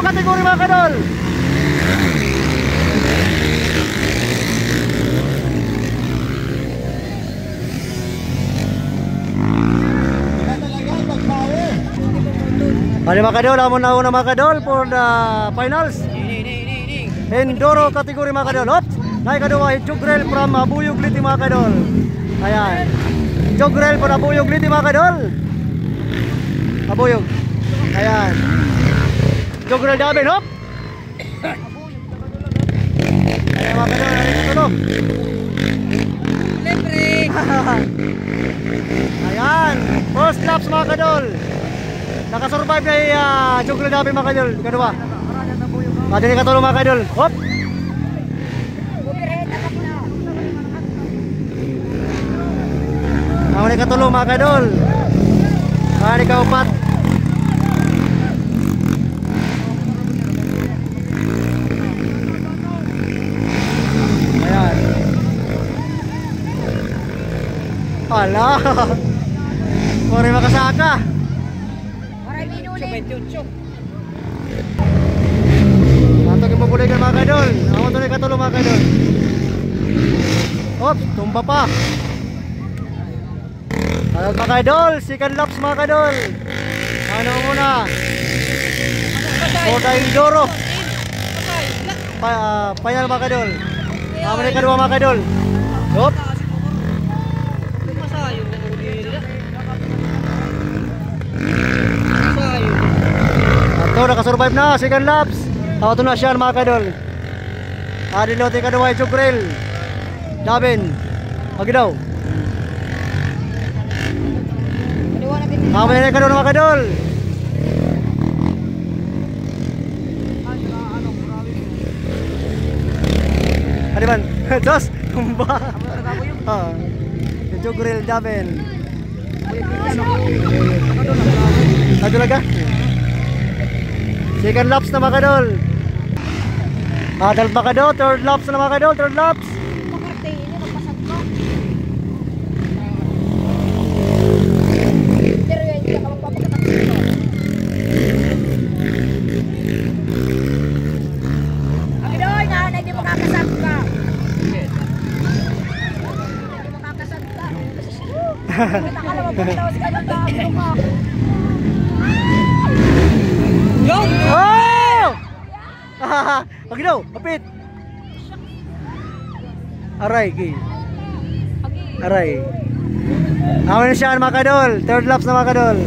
kategory mga kadol. Ano mga kadol, amon na una mga kadol for the finals. Enduro kategory mga kadol. Hop! Naikaduwa, Jogrel from Abuyog Liti mga kadol. Ayan. Jogrel from Abuyog Liti mga kadol. Abuyog. Ayan. Jogrel Dabin, hop! Ayan mga kadol, nalikatulog. Ayan. First laps mga kadol. Nakasurvive na yung Jogrel Dabin mga kadol. Kadua. Pwede ni katulong mga kadol. Hop! Ako ni katulong mga kadol. Ako ni kaupat. Ayan. Ala. Kore makasaka. Ato kipupuligan mga kadol. Ako to ni katulong mga kadol. Hop! Tumba pa. Ayan mga kadol, second laps mga kadol. Ano muna? Oda Enduro. Final mga kadol. Aman yung kadua mga kadol. Hop. Ato, nakasurvive na, second laps. Ako to na siya mga kadol. Adilote kadua yung Jogrel Dabin. Pagi daw. Mamay na kadol mga kadol. Ano man? Dos, tumba. Jogrel Dabin. Kadol aga? Second laps na mga kadol. Adal mga kadol, third laps na mga kadol, third laps. Oh! Pagi daw, kapit. Aray, gay. Aray. Awan na siya mga kadol. Third laps na mga kadol.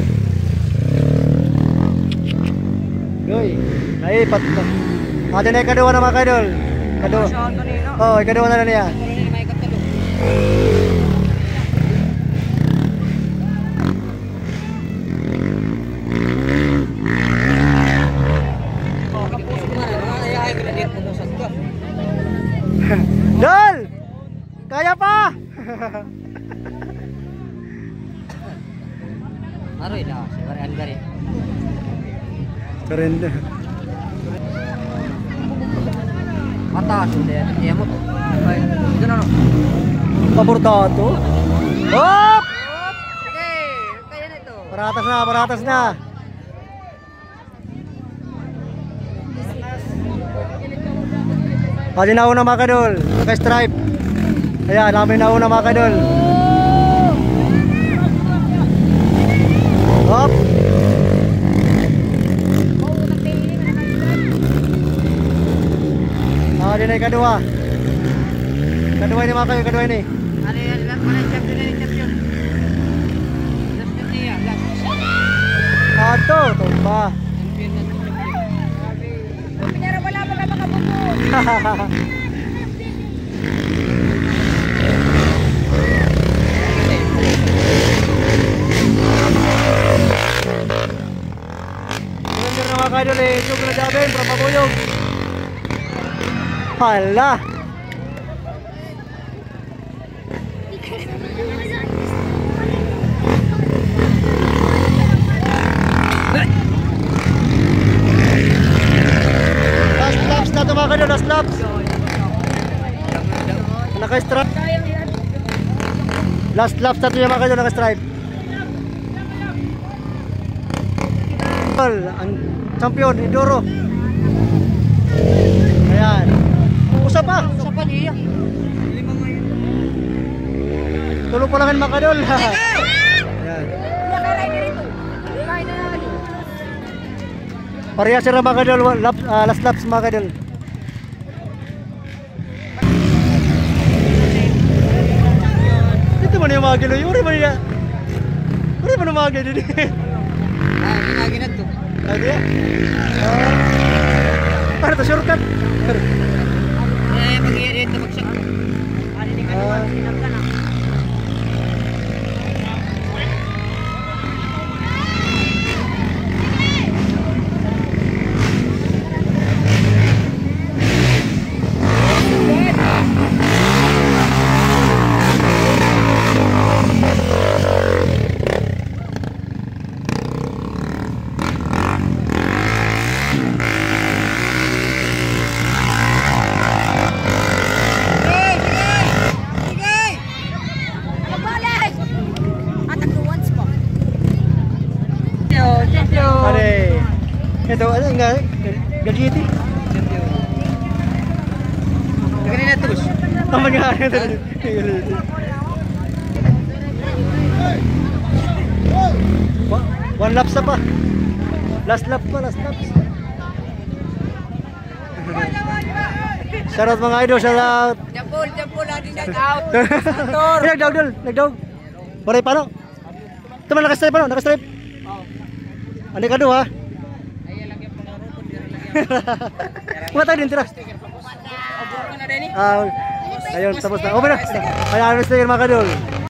Goy. Ay, patlo. Ate na ikaduwa na mga kadol. Kaduwa. Oh, ikaduwa na niya. Dol! Kaya pa! Aroy na, sigari andari. Surrender. Mata sudah, dia mo. Ay, ito na no. Pabordato. Hop! Sige, kaya na ito. Paratas na, paratas na. Pwede na una mga kadol. Naka-stripe. Ayan, namin na una mga kadol. Hop! Pwede na yung kadua. Kadua ini mga kayo, kadua ini. Ano yan, mana champion ni champion. Last na niya, last. Ato, tumba. Champion na champion. Pinara wala pa ka makabubog. Surrender na mga kadol eh. Jogrel Dabin from Abuyog. Hala! Last laps na ito mga kadol, last laps. Naka-stripe. Last laps na ito yung mga kadol, naka-stripe. Ang champion, Enduro. Ayan. Usa pa. Sa pa niya. Tulog pa lang mga kadol. Ayan. Nakaray dito. Kain na naman. Pareha sila mga kadol. Last laps mga kadol. Ito man yung mga kadol. Uri man yung mga kadol. Ah, ginagi na to. Lagi ya? Para to shortcut. Mag-i-edit na mag-shot. Ano ni kaduwa, sinagka na. Magbalik! At ang once po. Ade. Ito ano nga gagiti. Lagyan na terus. Tama nga ito. One laps na pa. Last lap pa, last laps. Shoutout mga idol, shoutout. Jampol, adi nag-out. Nagdaw. Baray pa no? Ito man nakastripe pa no? Nakastripe? Oo. Ano ka do ha? Ayan, lagyan po ng rupon. Lagyan. Mga tayo din tira. Abur ka na rin eh. Ayun, tapos na. Okay na. Ayan, sticker mga kadol.